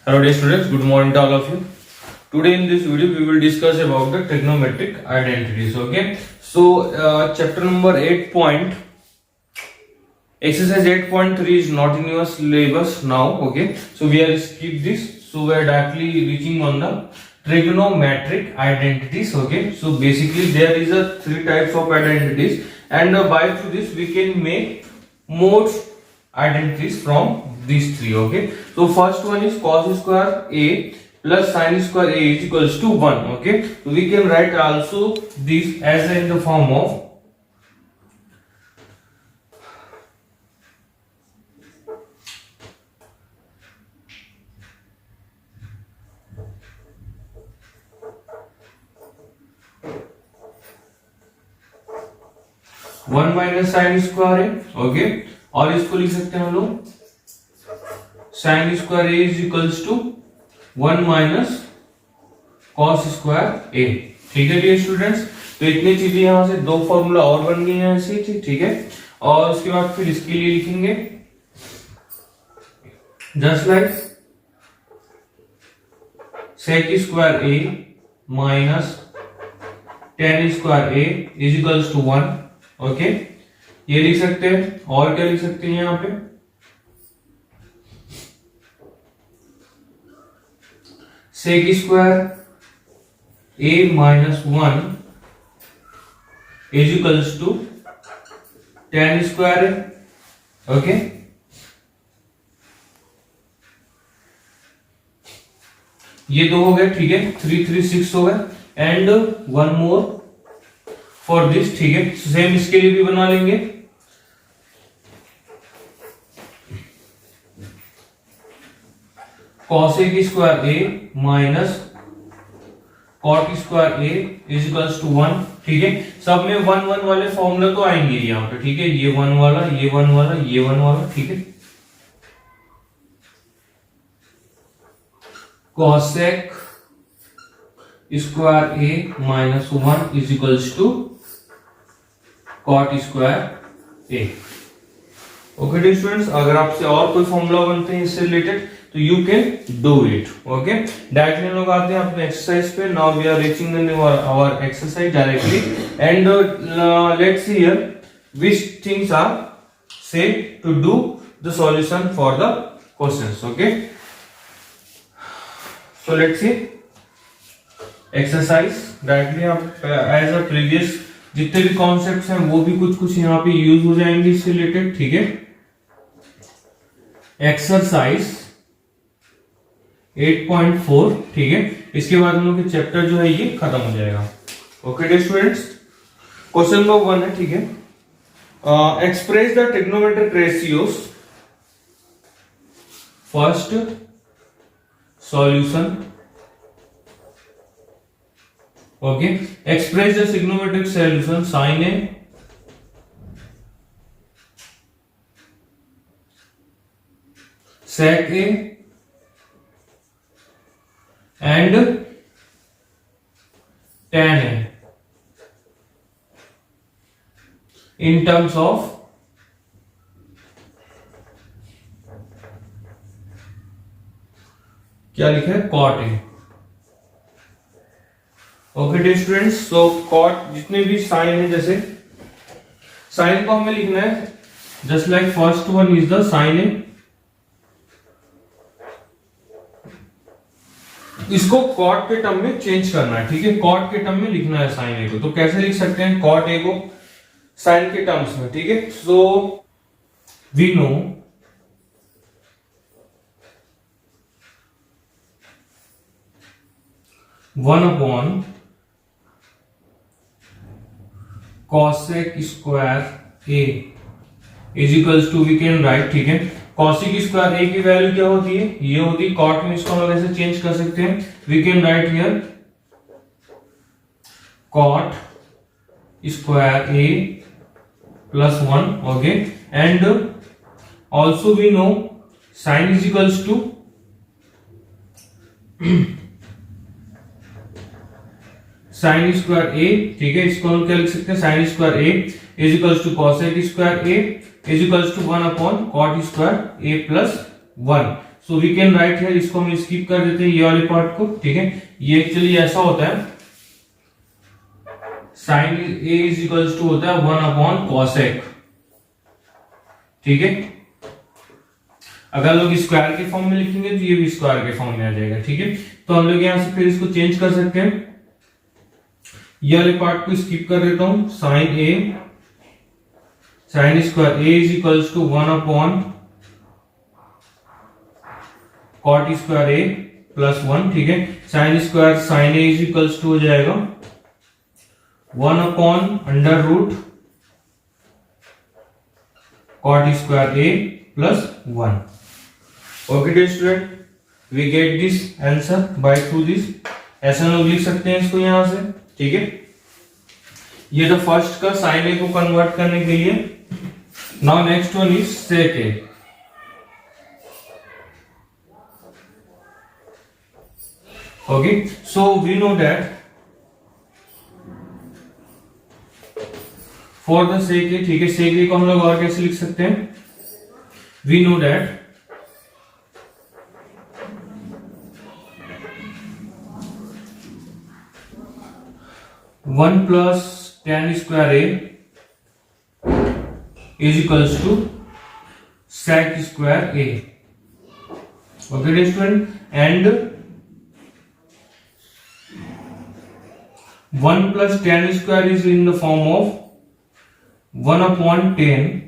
Hello dear students, good morning to all of you. Today in this video we will discuss about the trigonometric identities. Okay, so chapter number 8 point exercise 8.3 is not in your syllabus now. Okay, so we are skip this, so we are directly reaching on the trigonometric identities. Okay, so basically there is a three types of identities, and by through this we can make more identities from these three. Okay, so first one is cos square a plus sin square a is equals to 1. Okay, so we can write also this as in the form of one minus sine square है. Okay, और इसको लिख सकते हैं हम लोग sine square A is equals to 1 minus cos square A. ठीक है डियर स्टूडेंट्स, तो इतनी चीजें यहां से दो फॉर्मूला और बन गए हैं ऐसे. ठीक है, और उसके बाद फिर इसके लिए लिखेंगे just like sec square A minus tan square A is equals to 1. Okay, ये लिख सकते हैं. और क्या लिख सकते हैं यहां पे sec square A minus 1 is equals to tan square. Okay, ये दो हो गए. ठीक है, 3 3 6 हो गए and one more for this. ठीक है, सेम इसके लिए भी बना लेंगे. Cosec square A minus cot square A is equals to 1. ठीक है, सब में 1 1 वाले फॉर्मूला तो आएंगे यहां पे. ठीक है, ये 1 वाला, ये 1 वाला, ये 1 वाला. ठीक है, cosec square A minus 1 is equals to cot square A. Okay dear students, अगर आपसे और कोई फॉर्मूला बनते हैं इससे रिलेटेड तो you can do it. Okay, directly हम लोग आते हैं अपने एक्सरसाइज पे. Now we are reaching in our exercise directly and let's see here which things are said to do the solution for the questions. Okay, so let's see exercise directly. आप as a previous जितने भी concepts हैं वो भी कुछ कुछ यहाँ पे यूज हो जाएंगे इससे रिलेटेड. ठीक है, एक्सरसाइज 8.4. ठीक है, इसके बाद हम लोग के चैप्टर जो है ये खत्म हो जाएगा. Okay dear students, question number 1 है. ठीक है, express the trigonometric ratios. First solution. Okay, express the trigonometric solution sine A sec a and tan a in terms of क्या लिखा है cot a. Okay dear students, so cot जितने भी sign है, जैसे साइन को हमें लिखना है just like first one is the sine A. इसको कॉट के टर्म में चेंज करना है. ठीक है, कॉट के टर्म में लिखना है साइन ए को. तो कैसे लिख सकते हैं कॉट ए को साइन के टर्म्स में. ठीक है, so we know one upon cosec square A is equals to we can write. ठीक है, कॉसिक स्क्वायर ए की वैल्यू क्या होती है, ये होती है कॉट में. इसको हम लोग ऐसे चेंज कर सकते हैं. We can write here cot square A plus 1. Okay, and also we know sine is equals to sine square A. ठीक है, इसको हम क्या लिख सकते हैं, sine square A is equals to cosec square A is equals to 1 upon cot square A plus 1. So we can write here, इसको हम स्किप कर देते हैं ये वाले पार्ट को, ठीक है। ये एक्चुअली ऐसा होता है, sine A is equals to होता है 1 कॉसेक, ठीक है। अगर लोग स्क्वायर के फॉर्म में लिखेंगे तो ये भी स्क्वायर के फॉर्म में आ जाएगा, ठीक है। तो हम लोग यहां से फिर इसको चेंज कर सकते हैं, ये वाले पार्ट को स्किप कर देता हूं, sine square A is equals to 1 cot square A plus 1, ठीक है। Sine square sine A is equals to हो जाएगा 1 under root cot square A plus 1। Okay dear student, we get this answer by through this, ऐसा हम लोग लिख सकते हैं इसको यहां से, ठीक है। ये तो फर्स्ट का साइन ए को कन्वर्ट करने के लिए। Now next one is sec A. Okay, so we know that for the sec A, ठीक है, सेक ए को हम लोग और कैसे लिख सकते हैं, we know that one plus tan square A is equals to sec square A. Okay student, and 1 plus tan square is in the form of 1/10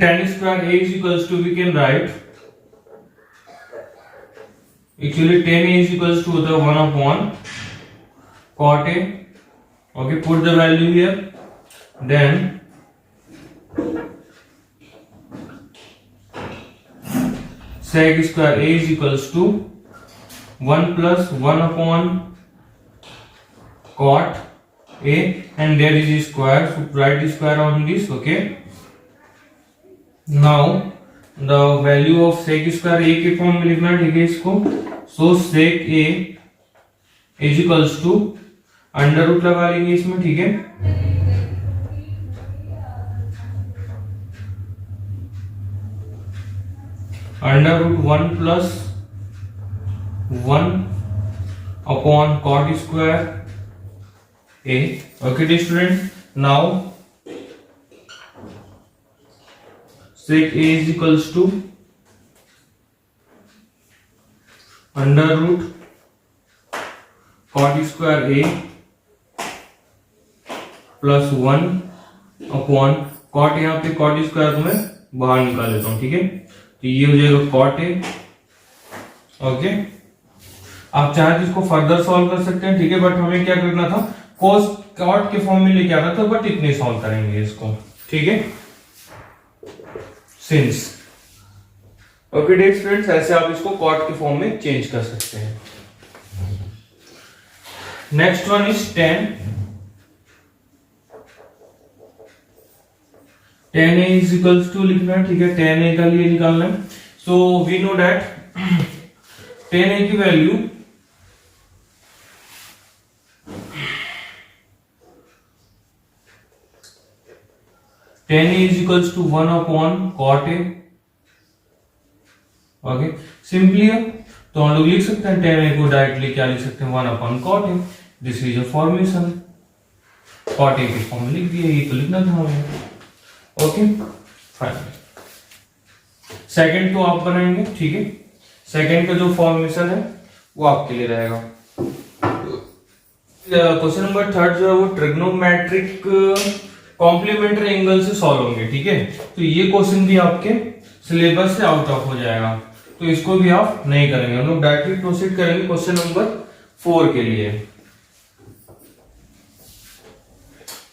tan square a is equals to, we can write actually tan a is equals to the 1/cot a. Okay, put the value here, then sec square a is equals to 1 plus 1/cot a, and there is a square, so write the square on this. Okay, now the value of sec square a के form में लिखना है, ठीक है इसको। सो sec a is equals to under root लगा लेंगे इसमें, ठीक है। Under root 1 plus 1/cot square a। Okay student, now sec a is equals to under root cot square a plus 1/cot, यहाँ पे cot स्क्वायर को मैं बाहर निकाल लेता हूं, ठीक है। तो ये हो जाएगा cot a। ओके, आप चाहे तो इसको फर्दर सॉल्व कर सकते हैं, ठीक है, बट हमें क्या करना था, cot के फॉर्म में लेके आना था, बट इतने सॉल्व करेंगे इसको, ठीक है, सिंस। ओके डियर स्टूडेंट्स, ऐसे आप इसको कॉट के फॉर्म में चेंज कर सकते हैं। Next one is tan a is equals to लिखना है, ठीक है, tan a का लिए निकालना है। So we know that tan a की value tan A is equals to 1 upon cot A। Okay simply है, तो हम लोग लिख सकते हैं tan A को डायरेक्टली क्या लिख सकते हैं 1 upon cot A। This is a formation, cot A की फॉर्म लिख दिया, ये तो लिखना था हमें। ओके फाइन, सेकंड तो आप बनाएंगे, ठीक है। सेकंड का जो फॉर्मेशन है वो आपके लिए रहेगा। क्वेश्चन नंबर थर्ड जो है वो ट्रिग्नोमेट्रिक कॉम्प्लीमेंट्री एंगल से सॉल्व होंगे, ठीक है। तो ये क्वेश्चन भी आपके सिलेबस से आउट ऑफ हो जाएगा, तो इसको भी आप नहीं करेंगे। हम लोग डायरेक्टली प्रोसीड करेंगे क्वेश्चन नंबर 4 के लिए।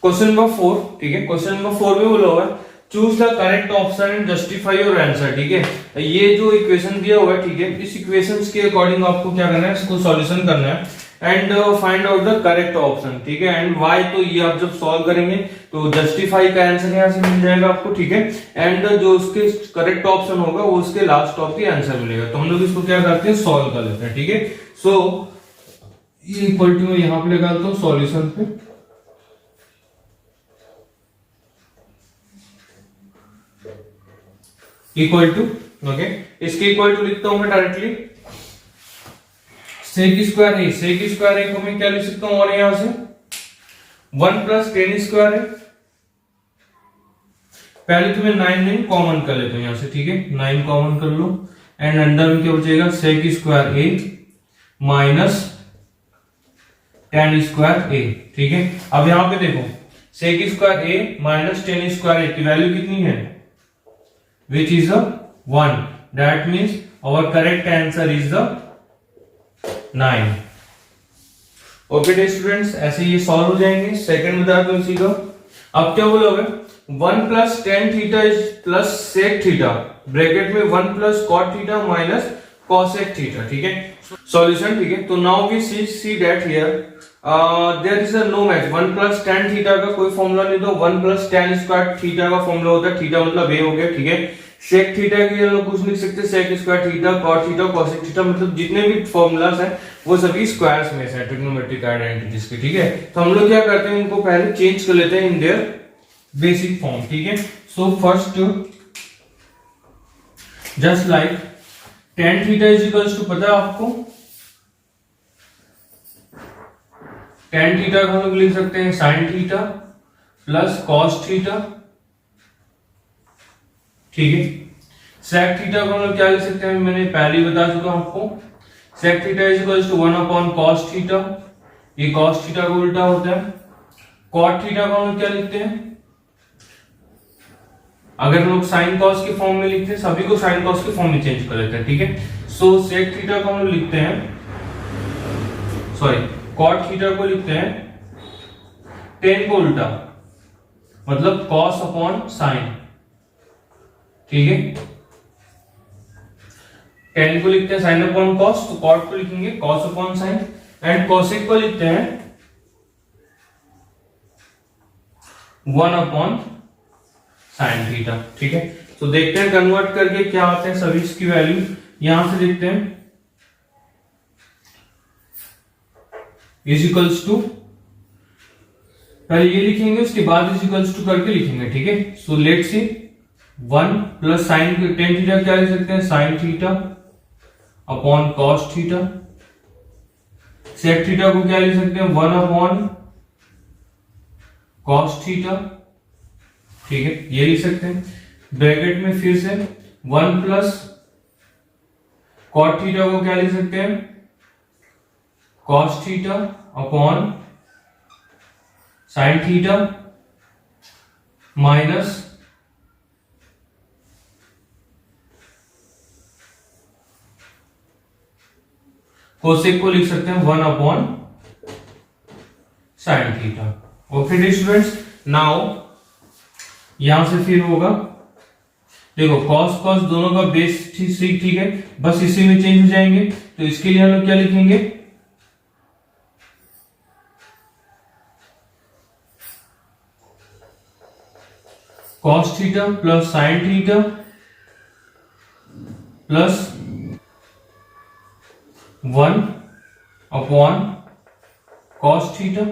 क्वेश्चन नंबर 4, ठीक है। क्वेश्चन नंबर 4 में बोला हुआ है choose the correct option and justify your answer, ठीक है। ये जो इक्वेशन दिया हुआ है, ठीक है, इस इक्वेशंस के अकॉर्डिंग आपको क्या करना है, इसको सॉल्यूशन करना है and find out the correct option, ठीक है। एंड व्हाई, तो ये आप जब सॉल्व करेंगे तो जस्टिफाई का आंसर यहां से मिल जाएगा आपको, ठीक है। एंड जो उसके करेक्ट ऑप्शन होगा वो उसके लास्ट ऑफ की आंसर मिलेगा। तो हम लोग इसको क्या करते हैं, सॉल्व कर लेते हैं, ठीक है। सो ये इक्वल टू में यहां पे निकालता हूं सॉल्यूशन पे, इक्वल टू, ओके, इसके इक्वल टू लिखता हूं मैं डायरेक्टली सेक स्क्वायर ए। सेक स्क्वायर ए को मैं क्या लिख सकता हूं, और यहां से 1 प्लस टेन स्क्वायर ए। पहले तो मैं 9 कॉमन कर लेता हूं यहां से, ठीक है, 9 कॉमन कर लो एंड अंदर में क्या बचेगा, सेक square A minus tan square A, ठीक है। अब यहां पे देखो सेक square A minus tan square ए की वैल्यू कितनी है, which is a 1, that means our correct answer is the 9। Okay day students, ऐसे ये सॉल्व हो जाएंगे। सेकंड बता दो इसी का। अब क्या बोलोगे, 1 plus tan theta is plus sec theta, bracket में 1 plus cot theta minus cosec theta, ठीक है। सॉल्यूशन, ठीक है। तो now we see that here there is a no match. 1 plus tan theta का कोई फॉर्मूला नहीं, तो 1 प्लस टेन स्क्वायर थीटा का फॉर्मूला होता है, थीटा मतलब ए हो गया, ठीक है। सेक थीटा के लिए लोग कुछ लिख सकते हैं, sec square theta, cot theta, cosec theta, मतलब जितने भी फॉर्मूलाज हैं वो सभी स्क्वायर्स में से ट्रिग्नोमेट्रिक आइडेंटिटीज के, ठीक है। तो हम लोग क्या करते हैं, इनको पहले चेंज कर लेते हैं इन देयर बेसिक फॉर्म, ठीक है। So first just like tan theta is equals to, पता है आपको, टेन थीटा को हम लोग लिख सकते हैं sine theta plus cos theta, ठीक है। सेक थीटा को हम लोग क्या लिख सकते हैं, मैंने पहले ही बता चुका हूं आपको, sec theta is equals to 1 upon cos theta, ये कॉस थीटा का उल्टा होता है। कॉट थीटा को हम लोग क्या लिखते हैं, अगर हम लोग साइन कॉस के फॉर्म में लिखते हैं, सभी को साइन कॉस के फॉर्म में चेंज कर लेते हैं, ठीक है। सो सेक थीटा को हम लोग लिखते हैं, सॉरी कॉट थीटा को लिखते हैं टेन को उल्टा, मतलब कॉस अपॉन साइन, ठीक है। टेन को लिखते हैं साइन अपॉन कॉस, तो कॉट को लिखेंगे cos upon sine, and cosec को लिखते हैं 1 अपॉन साइन थीटा, ठीक है। तो देखते हैं कन्वर्ट करके क्या आते हैं सभी इसकी वैल्यू। यहां से देखते हैं इज इक्वल्स टू, पहले ये लिखेंगे उसके बाद इज इक्वल्स टू करके लिखेंगे, ठीक है। So let's see 1 plus sine tan theta क्या लिख सकते हैं, sine theta upon cos theta. Sec theta को क्या लिख सकते हैं, 1 अपॉन कॉस थीटा, ठीक है, ये लिख सकते हैं। ब्रैकेट में फिर से 1 प्लस कॉट थीटा को क्या लिख सकते हैं, cos theta upon sine theta minus cosec को लिख सकते हैं 1 upon sine theta. Okay students, now यहां से फिर होगा, देखो कॉस कॉस दोनों का बेस ठीक है, बस इसी में चेंज हो जाएंगे। तो इसके लिए हम लोग क्या लिखेंगे, cos theta plus sine theta plus 1 upon cos theta.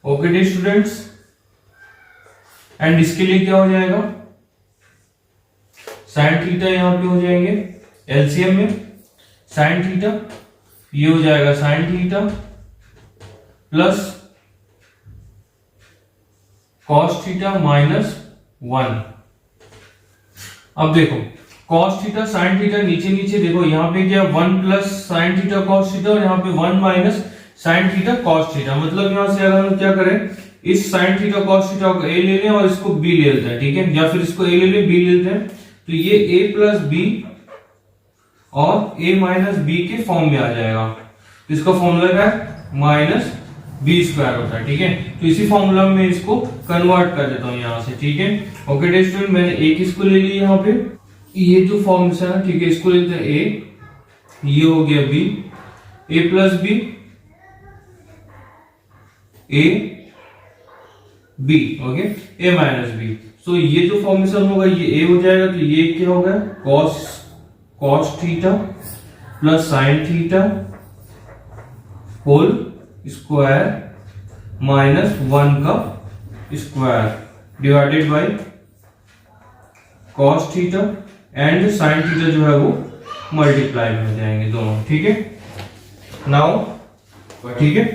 Okay D students, and इसके लिए क्या हो जाएगा, साइन थीटा यहां पे हो जाएंगे एलसीएम में, साइन थीटा ये हो जाएगा sine theta plus cos theta minus 1। अब देखो कॉस थीटा साइन थीटा नीचे नीचे देखो यहाँ पे क्या 1 plus sine theta cos theta और यहाँ पे 1 minus sine theta cos theta. मतलब यहां से अगर हम क्या करें, इस साइन थीटा कॉस थीटा को ए ले लें और इसको बी ले लेते हैं, ठीक है, या फिर इसको ए ले लें बी ले लेते हैं, तो ये ए प्लस बी और ए माइनस बी के फॉर्म में आ जाएगा। तो इसका फॉर्मूला क्या है, माइनस बी स्क्वायर होता है, ठीक है। तो इसी फॉर्मूला में इसको कन्वर्ट कर देता हूं यहां से, ठीक है। ओके डियर स्टूडेंट, मैंने एक इसको ले लिया यहाँ पे, ये जो फॉर्मूला है, ठीक है, इसको लेते हैं ए, ये हो गया B, A plus B A B, okay, A minus B. So ये जो फॉर्मेशन होगा ये ए हो जाएगा, तो ये क्या होगा, cos theta plus sine theta whole square minus 1 का square divided by cos theta and sine theta जो है वो मल्टीप्लाई में हो जाएंगे दोनों, ठीक है। नाउ ठीक है,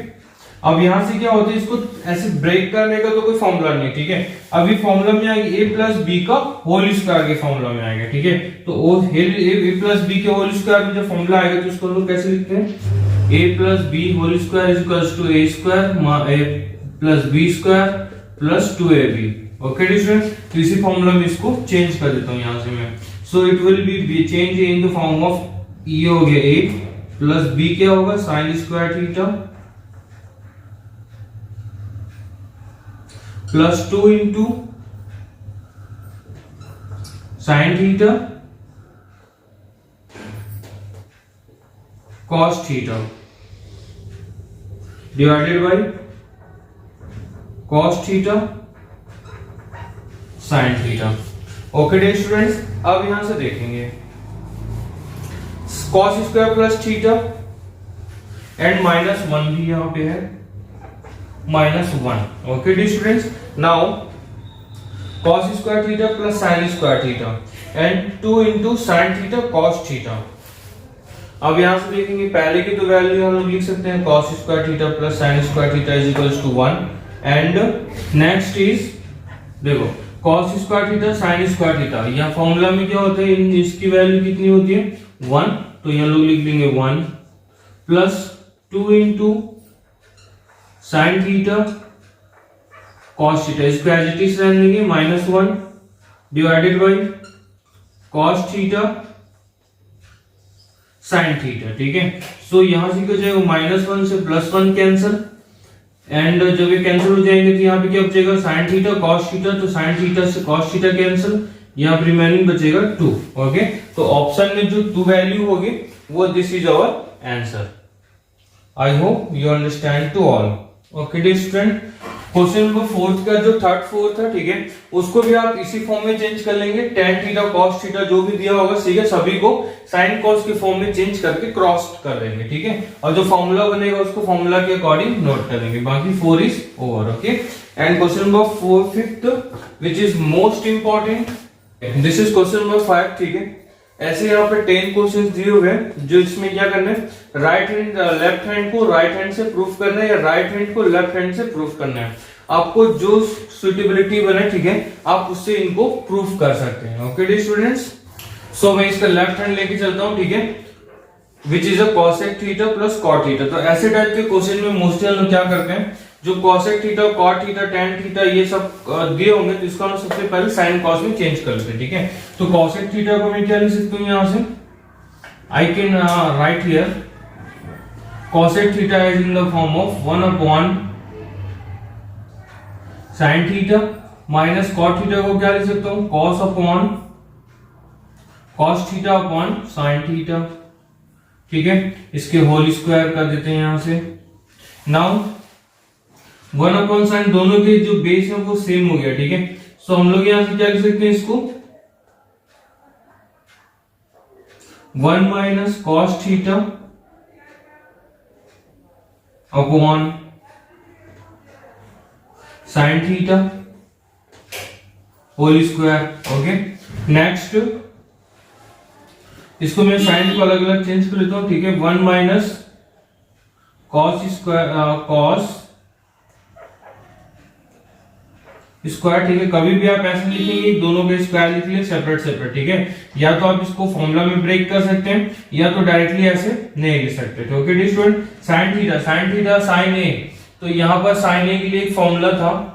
अब यहां से क्या होता है, इसको ऐसे ब्रेक करने का तो कोई फॉर्मूला नहीं, ठीक है। अभी फॉर्मूला में आएगी ए प्लस बी का होल स्क्वायर के फॉर्मूला में आएगा, ठीक है। तो ए प्लस बी के होल स्क्वायर में जो फॉर्मूला आएगा तो उसको हम लोग कैसे लिखते हैं, A plus B whole square is equals to A square A plus B square plus 2ab। Okay students, तो इसी फॉर्मूला में इसको चेंज कर देता हूं यहां से मैं। So it will be change in the form of ये हो गया ए प्लस बी क्या होगा, sine square theta plus 2 into sine theta cos theta divided by cos theta sine theta. Okay dear students, अब यहां से देखेंगे cos square plus theta and minus 1 भी यहां पे है, minus 1। Okay dear students, now cos square theta plus sine square theta and 2 into sine theta cos theta. अब यहां से देखेंगे पहले की तो वैल्यू हम लोग लिख सकते हैं cos square theta plus sine square theta is equals to 1 and next is देखो cos square theta sine square theta, यहां फॉर्मूला में क्या होता है, इसकी वैल्यू कितनी होती है 1, तो यहां लोग लिख लेंगे 1 plus 2 into sine theta cos theta, इसको एज इट इज रहने देंगे -1 divided by cos theta sine theta, ठीक है। सो यहां से क्या हो जाएगा, -1 से +1 कैंसिल एंड जब ये कैंसिल हो जाएंगे तो यहाँ पे क्या बचेगा, साइन थीटा कॉस थीटा, तो साइन थीटा से कॉस थीटा कैंसिल, यहाँ पे रिमेनिंग बचेगा 2। ओके, तो ऑप्शन में जो 2 वैल्यू होगी वो this is our answer. I hope you understand to all. Okay dear student, question number 4 का जो थर्ड फोर्थ है, ठीक है, उसको भी आप इसी फॉर्म में चेंज कर लेंगे, tan थीटा cos थीटा जो भी दिया होगा, ठीक है, सभी को sin cos के फॉर्म में चेंज करके क्रॉस कर देंगे, ठीक है, और जो फॉर्मूला बनेगा उसको फॉर्मूला के अकॉर्डिंग नोट कर देंगे। बाकी 4 is over. Okay, and question number 5th which is most important, this is question number 5, ठीक है। ऐसे यहाँ पे 10 क्वेश्चंस दिए हुए हैं, जो इसमें क्या करना है, राइट हैंड लेफ्ट हैंड को राइट हैंड से प्रूफ करना है या राइट हैंड को लेफ्ट हैंड से प्रूफ करना है, आपको जो सुटेबिलिटी बने, ठीक है, आप उससे इनको प्रूफ कर सकते हैं। ओके डियर स्टूडेंट्स, सो मैं इसका लेफ्ट हैंड लेके चलता हूं, ठीक है, which is a cosec theta plus cot theta. तो ऐसे टाइप के क्वेश्चन में मोस्टली हम लोग क्या करते हैं, जो cosec theta cot theta tan theta ये सब दिए होंगे तो इसको हम सबसे पहले sin cos में चेंज कर लेते हैं, ठीक है। तो cosec थीटा को मैं क्या लिख सकता हूं, यहां से I can write here cosec theta is in the form of 1 upon sin theta minus cot theta को क्या लिख सकता हूं, cos upon cos theta upon sin theta, ठीक है, इसके होल स्क्वायर कर देते हैं यहां से। नाउ 1 अपॉन साइन, दोनों के जो बेस है वो सेम हो गया, ठीक है। सो हम लोग यहां से क्या लिख सकते हैं, इसको 1 minus cos theta upon sine theta whole square. Okay, next इसको मैं साइन को अलग अलग चेंज कर लेता हूं, ठीक है। 1 minus cos square, cos square, ठीक है। कभी भी आप ऐसे लिखेंगे दोनों के स्क्वायर लिख लिए सेपरेट सेपरेट, ठीक है। या तो आप इसको फॉर्मूला में ब्रेक कर सकते हैं या तो डायरेक्टली ऐसे नहीं लिख सकते। Okay dear student, sine theta sine A, तो यहां पर साइन ए के लिए एक फॉर्मूला था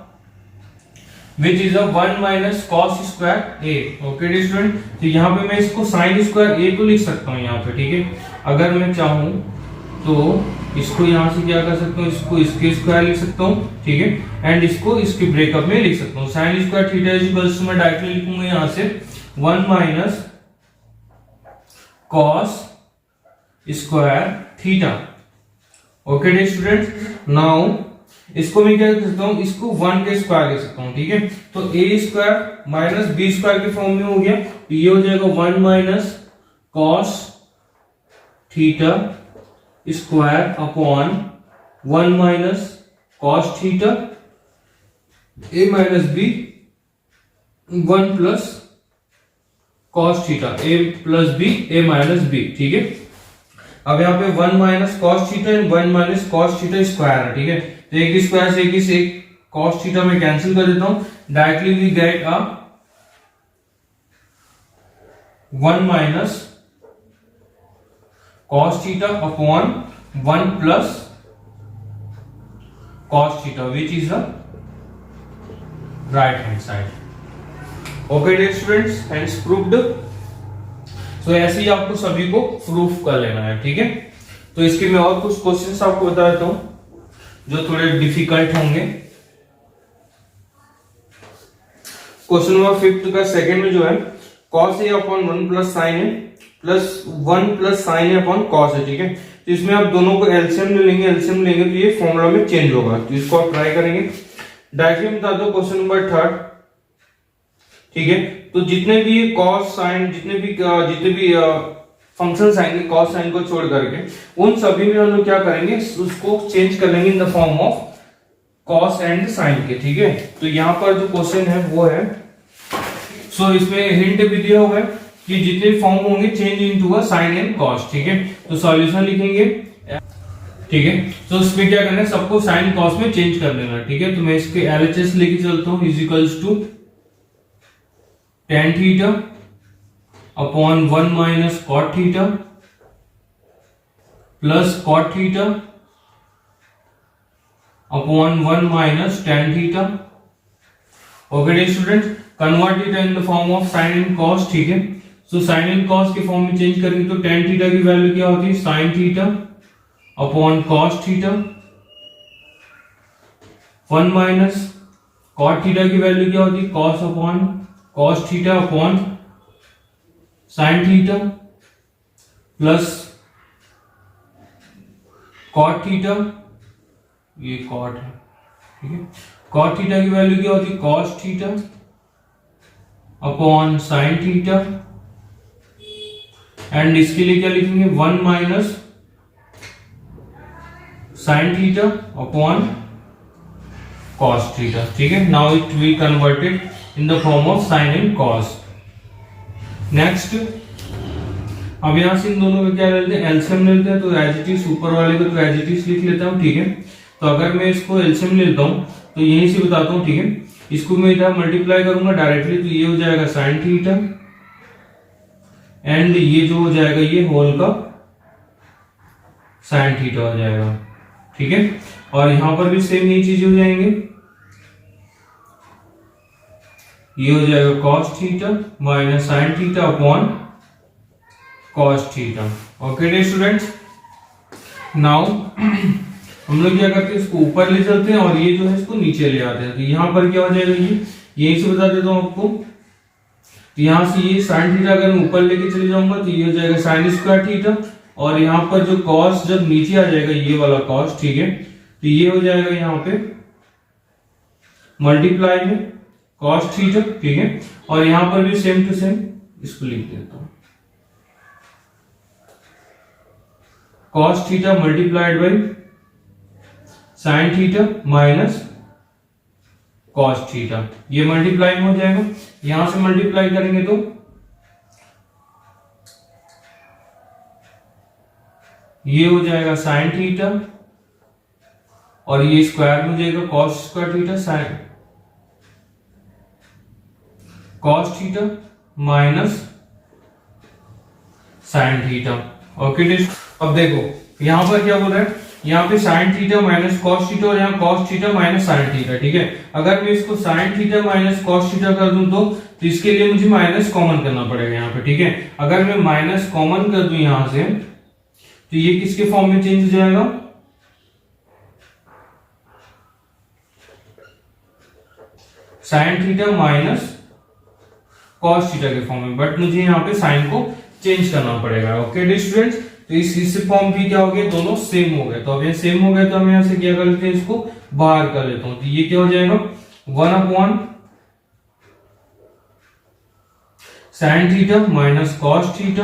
which is a 1 minus cos square A. Okay dear student, तो यहां पे मैं इसको साइन स्क्वायर ए को लिख सकता हूं यहां पे, ठीक है। अगर मैं चाहूं तो इसको यहां से क्या कर सकता हूं, इसको इसके स्क्वायर लिख सकता हूं, ठीक है। एंड इसको इसके ब्रेकअप में लिख सकता हूं, sine square theta is equals to, मैं डायरेक्टली लिखूंगा यहां से 1 minus cos square theta. Okay dear student, now इसको मैं क्या कर सकता हूं, इसको 1 के स्क्वायर लिख सकता हूं, ठीक है। तो A square minus B square के फॉर्म में हो गया, तो ये हो जाएगा 1 minus cos theta square upon 1 minus cos theta A minus B 1 plus cos theta A plus B A minus B, ठीक है। अब यहाँ पे 1 minus cos theta and 1 minus cos theta square है, ठीक है। तो एक स्क्वायर से एक कॉस थीटा में कैंसिल कर देता हूं, directly we get a 1 minus cos theta upon 1 plus cos theta which is the right hand side. Okay dear students, hence proved. So ऐसे ही आपको सभी को प्रूफ कर लेना है, ठीक है। तो इसके मैं और कुछ क्वेश्चंस आपको बता देता हूं जो थोड़े डिफिकल्ट होंगे। क्वेश्चन नंबर 5 का सेकंड में जो है cos a upon 1 plus sin a plus 1 plus sign A upon cos है, ठीक है। तो इसमें आप दोनों को एलसीएम लेंगे तो ये फॉर्मूला में चेंज होगा, तो इसको आप ट्राई करेंगे। डायरेक्टली बता दो क्वेश्चन नंबर 3, ठीक है। तो जितने भी कॉस साइन जितने भी फंक्शंस आएंगे कॉस साइन को छोड़ करके, उन सभी में हम लोग क्या करेंगे, उसको चेंज कर लेंगे in the form of cos and sine के, ठीक है। तो यहाँ पर जो क्वेश्चन है वो है, सो इसमें हिंट भी दिया हुआ है कि जितने फॉर्म होंगे change into a sine and cos, ठीक है। तो सॉल्यूशन लिखेंगे, ठीक है। तो इसमें क्या करना है, सबको साइन कॉस में चेंज कर देना, ठीक है। तो मैं इसके एलएचएस लेके चलता हूं, is equals to tan theta upon 1 minus cot theta plus cot theta upon 1 minus tan theta. Okay dear student, convert it in the form of sine and cos, ठीक है। सो साइन एंड कॉस के form में change करेंगे तो tan theta की value क्या होती है, sine theta upon cos theta, 1 minus cot theta की वैल्यू क्या होती है, cos upon cos theta upon sine theta plus cot theta, ये कॉट है, ठीक है। कॉट थीटा की वैल्यू क्या होती है, cos theta upon sine theta, and इसके लिए क्या लिखेंगे, 1 minus sine theta upon cos theta, ठीक है। Now it we converted in the form of sine and cos. Next, अब यहां से इन दोनों का क्या लेते हैं, एलसीएम लेते हैं। तो एज इट इज ऊपर वाले को तो एज इट इज लिख लेता हूं, ठीक है। तो अगर मैं इसको एलसीएम लेता हूं तो यहीं से बताता हूं, ठीक है। इसको मैं इधर मल्टीप्लाई करूंगा डायरेक्टली, तो ये हो जाएगा साइन थीटा एंड ये जो हो जाएगा ये होल का साइन थीटा हो जाएगा, ठीक है। और यहां पर भी सेम यही चीज हो जाएंगे, ये हो जाएगा cos theta minus sine theta upon cos theta. Okay dear students, now हम लोग क्या करते हैं, इसको ऊपर ले चलते हैं और ये जो है इसको नीचे ले आते हैं। तो यहां पर क्या हो जाएगा, ये यहीं से बता देता हूं आपको। तो यहां से ये साइन थीटा अगर मैं ऊपर लेके चले जाऊंगा तो ये हो जाएगा साइन स्क्वायर थीटा, और यहाँ पर जो कॉस जब नीचे आ जाएगा ये वाला कॉस, ठीक है। तो ये हो जाएगा यहाँ पे मल्टीप्लाई में कॉस थीटा, ठीक है। और यहां पर भी सेम टू सेम इसको लिख देता हूं, cos theta multiplied by sine theta minus cos theta, ये मल्टीप्लाई हो जाएगा, यहां से मल्टीप्लाई करेंगे तो ये हो जाएगा साइन थीटा और ये स्क्वायर में हो जाएगा cos square theta sine cos theta minus sine theta. Okay, अब देखो यहां पर क्या बोल रहा है, यहाँ पे sign theta minus cos theta और यहाँ cos theta minus sine theta, ठीक है। अगर मैं इसको sign theta minus cos theta कर दूं तो इसके लिए मुझे माइनस कॉमन करना पड़ेगा यहाँ पे, ठीक है। अगर मैं माइनस कॉमन कर दूं यहां से तो ये किसके फॉर्म में चेंज हो जाएगा, sine theta minus cos theta के फॉर्म में, बट मुझे यहाँ पे साइन को चेंज करना पड़ेगा। ओके स्टूडेंट्स, तो इस फॉर्म भी क्या हो गया, दोनों सेम हो गए। तो अब ये सेम हो गए तो हम यहां से क्या कर लेते हैं, इसको बाहर कर लेता हूं। तो ये क्या हो जाएगा 1 sign theta minus cos theta,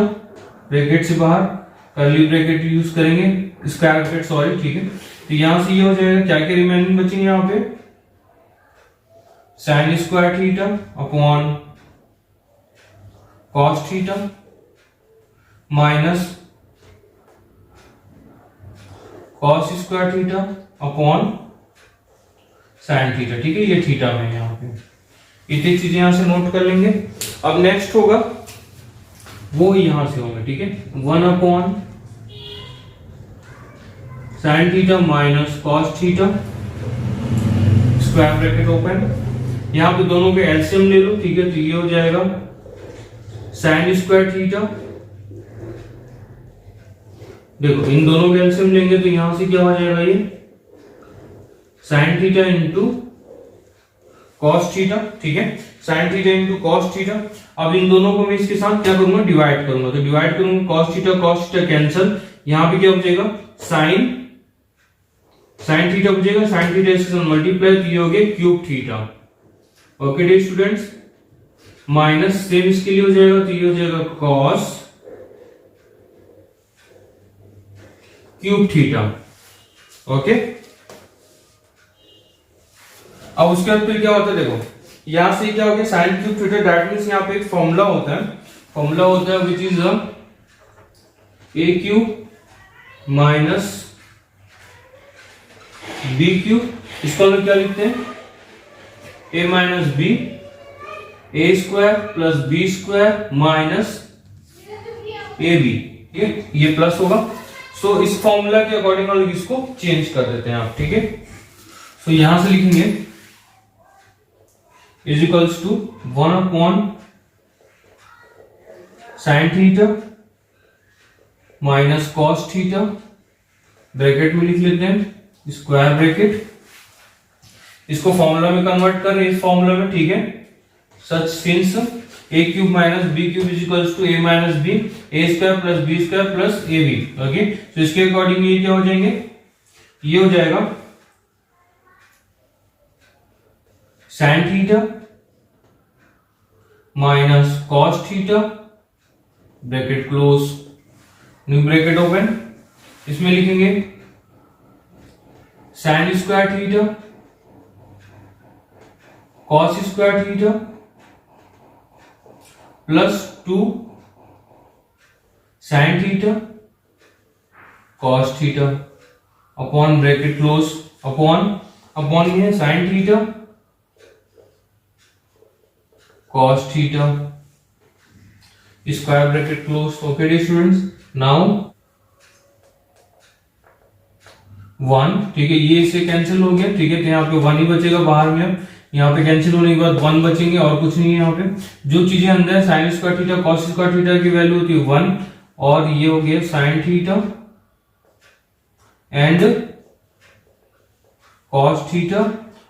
bracket से बाहर कर्ली ब्रैकेट यूज करेंगे, स्क्वायर ब्रैकेट सॉरी, ठीक है। तो यहां से ये हो जाएगा, क्या क्या रिमेनिंग बचेंगे यहाँ पे, sign square theta upon cos theta minus cos square theta upon sine theta, ठीक है। ये थीटा में यहाँ पे इतनी चीजें यहां से नोट कर लेंगे। अब नेक्स्ट होगा वो यहां से होगा, ठीक है, 1 upon sine theta minus cos theta square bracket open, यहां पे दोनों के एलसीएम ले लो, ठीक है। तो ये हो जाएगा साइन स्क्वायर थीटा, देखो इन दोनों के एलसीएम लेंगे तो यहां से क्या हो जाएगा, ये sine theta into cos theta, ठीक है, sine theta into cos theta. अब इन दोनों को मैं इसके साथ क्या करूंगा, डिवाइड करूंगा। तो डिवाइड करूंगा, कॉस थीटा कैंसिल, यहां पे क्या बचेगा, साइन थीटा बचेगा, साइन थीटा इसके साथ मल्टीप्लाई, तो ये हो गया cube theta. Okay dear students, minus same इसके लिए हो जाएगा, तो ये हो जाएगा कॉस क्यूब थीटा। ओके, अब उसके बाद फिर क्या होता है, देखो यहां से क्या हो गया sine cube theta, that means यहां पे एक फॉर्मूला होता है which is A cube minus B cube, इसको हम क्या लिखते हैं, A minus B, A square plus B square minus A B, ठीक है, ये प्लस होगा। सो इस फॉर्मूला के अकॉर्डिंग हम इसको चेंज कर देते हैं आप, ठीक है। सो यहां से लिखेंगे is equals to 1 upon sine theta minus cos theta, bracket में लिख लेते हैं स्क्वायर ब्रैकेट, इसको फॉर्मूला में कन्वर्ट कर रहे हैं इस फॉर्मूला में, ठीक है। Such since A cube minus B cube is equals to A minus B, A square plus B square plus A B. Okay, तो इसके अकॉर्डिंग ये क्या हो जाएंगे, ये हो जाएगा sine theta minus cos theta, bracket close, new bracket open, इसमें लिखेंगे sine square theta cos square theta plus 2 sine theta cos theta upon bracket close, upon ये sine theta cos theta square bracket close. Okay dear students, now 1, ठीक है, ये इससे cancel हो गया, ठीक है। तो यहाँ पे 1 ही बचेगा बाहर में, यहाँ पे कैंसिल होने के बाद 1 बचेंगे और कुछ नहीं है। यहाँ पे जो चीजें अंदर है, sine square theta cos square theta की वैल्यू होती है 1, और ये हो गया sign theta and cos theta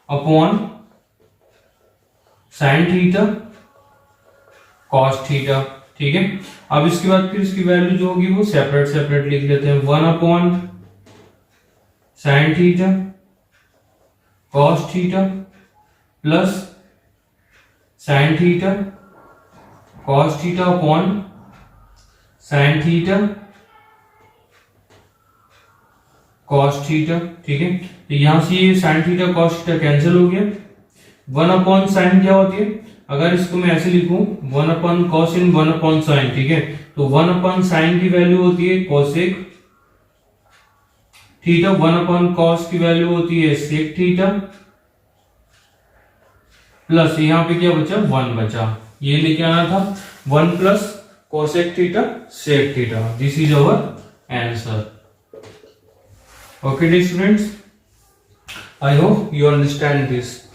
upon sine theta cos theta, ठीक है। अब इसके बाद फिर इसकी वैल्यू जो होगी वो सेपरेट लिख लेते हैं, 1 upon sine theta cos theta plus sine theta cos theta upon sine theta cos theta, ठीक है। तो यहां से ये sine theta cos theta cancel हो गया, वन अपॉन साइन क्या होती है, अगर इसको मैं ऐसे लिखूं one upon cos in one upon sine, ठीक है, तो वन अपॉन साइन की वैल्यू होती है cosec theta, one upon cos की वैल्यू होती है सेक थीटा, प्लस यहाँ पे क्या बचा, वन बचा, ये लेके आना था, one plus cosec theta sec theta, this is our answer. Okay dear students, I hope you understand this.